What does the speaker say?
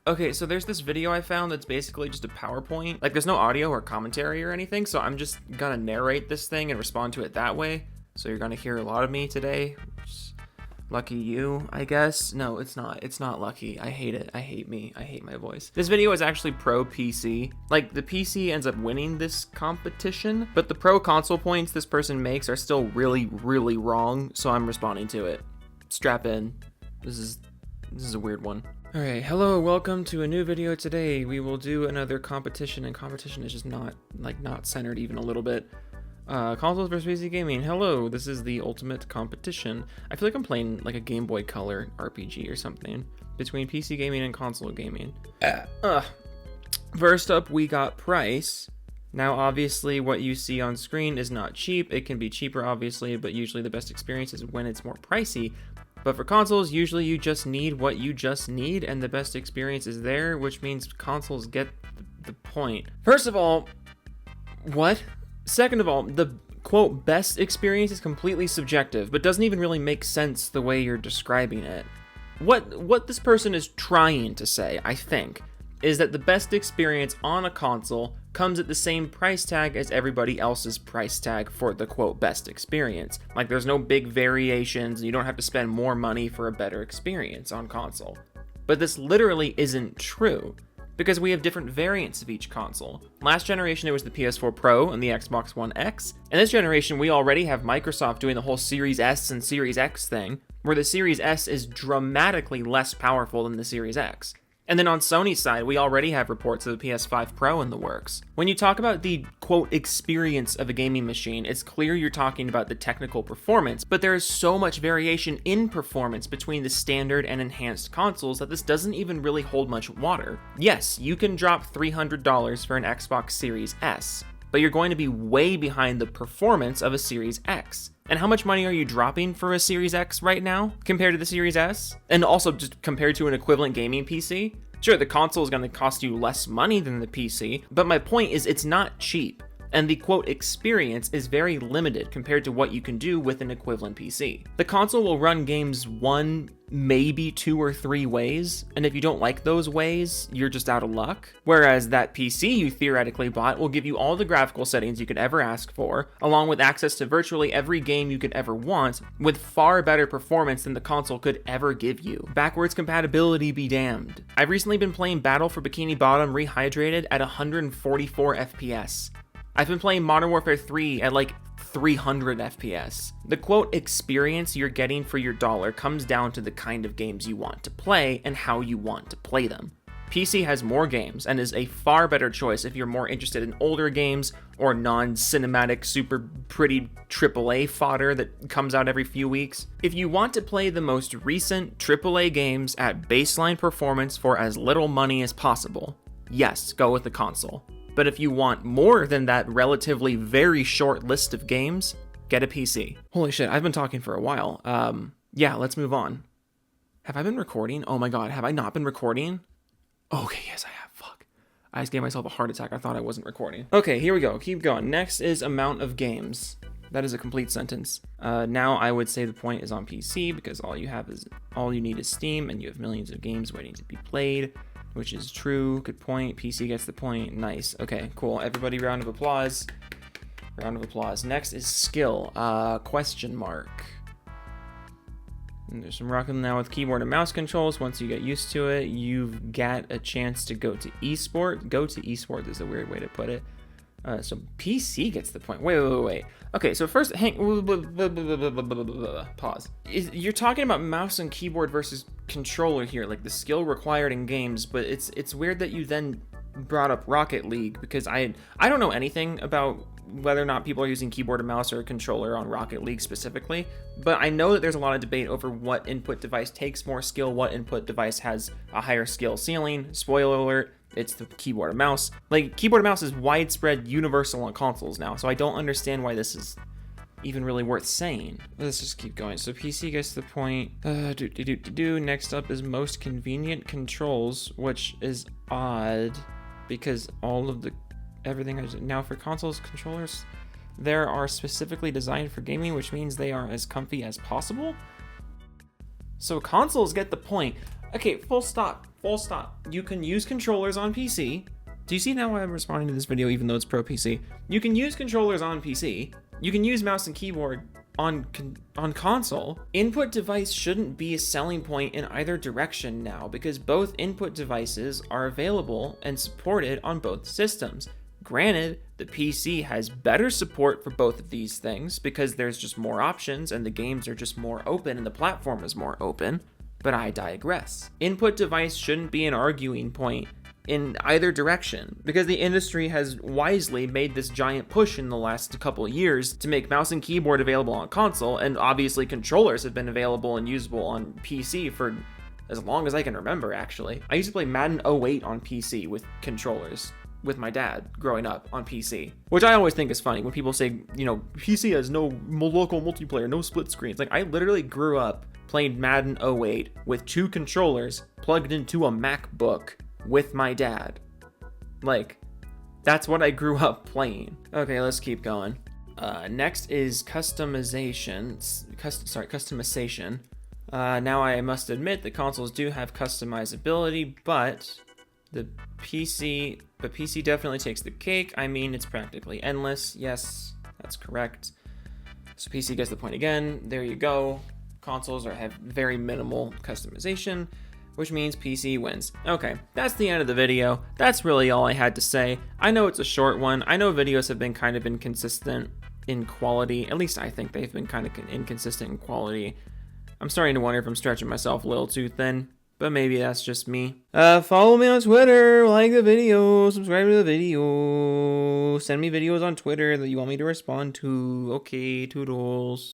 Okay, so there's this video I found that's basically just a PowerPoint. Like, there's no audio or commentary or anything, so I'm just gonna narrate this thing and respond to it that way. So you're gonna hear a lot of me today. Lucky you, I guess. No, it's not. It's not lucky. I hate it. I hate me. I hate my voice. This video is actually pro PC. Like, the PC ends up winning this competition, but the pro console points this person makes are still really, really wrong, so I'm responding to it. Strap in. This is a weird one. Alright, hello, welcome to a new video today. We will do another competition, and competition is just not centered even a little bit. Consoles versus PC gaming. Hello, this is the ultimate competition. I feel like I'm playing like a Game Boy Color RPG or something between PC gaming and console gaming. First up, we got price. Now, obviously, what you see on screen is not cheap. It can be cheaper, obviously, but usually the best experience is when it's more pricey. But for consoles, usually you just need what you just need, and the best experience is there, which means consoles get the point. First of all, what? Second of all, the quote best experience is completely subjective, but doesn't even really make sense the way you're describing it. What this person is trying to say, I think, is that the best experience on a console comes at the same price tag as everybody else's price tag for the quote best experience. Like, there's no big variations, and you don't have to spend more money for a better experience on console. But this literally isn't true, because we have different variants of each console. Last generation it was the PS4 Pro and the Xbox One X, and this generation we already have Microsoft doing the whole Series S and Series X thing, where the Series S is dramatically less powerful than the Series X. And then on Sony's side, we already have reports of the PS5 Pro in the works. When you talk about the, quote, experience of a gaming machine, it's clear you're talking about the technical performance, but there is so much variation in performance between the standard and enhanced consoles that this doesn't even really hold much water. Yes, you can drop $300 for an Xbox Series S, but you're going to be way behind the performance of a Series X. And how much money are you dropping for a Series X right now compared to the Series S? And also just compared to an equivalent gaming PC? Sure, the console is going to cost you less money than the PC, but my point is it's not cheap. And the quote experience is very limited compared to what you can do with an equivalent PC. The console will run games one, maybe 2 or 3 ways, and if you don't like those ways, you're just out of luck. Whereas that PC you theoretically bought will give you all the graphical settings you could ever ask for, along with access to virtually every game you could ever want, with far better performance than the console could ever give you. Backwards compatibility be damned. I've recently been playing Battle for Bikini Bottom Rehydrated at 144 FPS. I've been playing Modern Warfare 3 at like 300 FPS. The quote experience you're getting for your dollar comes down to the kind of games you want to play and how you want to play them. PC has more games and is a far better choice if you're more interested in older games or non-cinematic, super pretty AAA fodder that comes out every few weeks. If you want to play the most recent AAA games at baseline performance for as little money as possible, yes, go with the console. But if you want more than that relatively very short list of games, get a PC. Holy shit, I've been talking for a while. Yeah, let's move on. Have I been recording? Oh my god, have I not been recording? Okay, yes I have, fuck. I just gave myself a heart attack, I thought I wasn't recording. Okay, here we go, keep going. Next is amount of games. That is a complete sentence. Now I would say the point is on PC because all you need is Steam and you have millions of games waiting to be played. Which is true, good point, PC gets the point, nice. Okay, cool, everybody round of applause. Round of applause. Next is skill, question mark. And there's some rocking now with keyboard and mouse controls. Once you get used to it, you've got a chance to go to esport. Go to esport is a weird way to put it. So PC gets the point. Wait. Okay, so first, pause. You're talking about mouse and keyboard versus controller here, like the skill required in games, but it's weird that you then brought up Rocket League because I don't know anything about whether or not people are using keyboard and mouse or a controller on Rocket League specifically, but I know that there's a lot of debate over what input device takes more skill, what input device has a higher skill ceiling. Spoiler alert, it's the keyboard and mouse. Like, keyboard and mouse is widespread universal on consoles now, so I don't understand why this is even really worth saying. Let's just keep going. So PC gets the point. Next up is most convenient controls, which is odd because everything is now for consoles controllers. There are specifically designed for gaming, which means they are as comfy as possible. So consoles get the point. Okay, full stop. Full stop. You can use controllers on PC. Do you see now why I'm responding to this video even though it's pro PC? You can use controllers on PC. You can use mouse and keyboard on console. Input device shouldn't be a selling point in either direction now because both input devices are available and supported on both systems. Granted, the PC has better support for both of these things because there's just more options and the games are just more open and the platform is more open, but I digress. Input device shouldn't be an arguing point in either direction because the industry has wisely made this giant push in the last couple years to make mouse and keyboard available on console, and obviously controllers have been available and usable on PC for as long as I can remember, actually. I used to play Madden 08 on PC with controllers with my dad growing up on PC, which I always think is funny when people say, you know, PC has no local multiplayer, no split screens. Like, I literally grew up playing Madden 08 with 2 controllers plugged into a MacBook with my dad. Like, that's what I grew up playing. Okay, let's keep going. Next is customization. Now I must admit that consoles do have customizability, but PC definitely takes the cake. I mean, it's practically endless. Yes, that's correct. So PC gets the point again. There you go. Consoles have very minimal customization, which means PC wins. Okay, that's the end of the video. That's really all I had to say. I know it's a short one. I know videos have been kind of inconsistent in quality. At least I think they've been kind of inconsistent in quality. I'm starting to wonder if I'm stretching myself a little too thin, but maybe that's just me. Follow me on Twitter, like the video, subscribe to the video, send me videos on Twitter that you want me to respond to. Okay, toodles.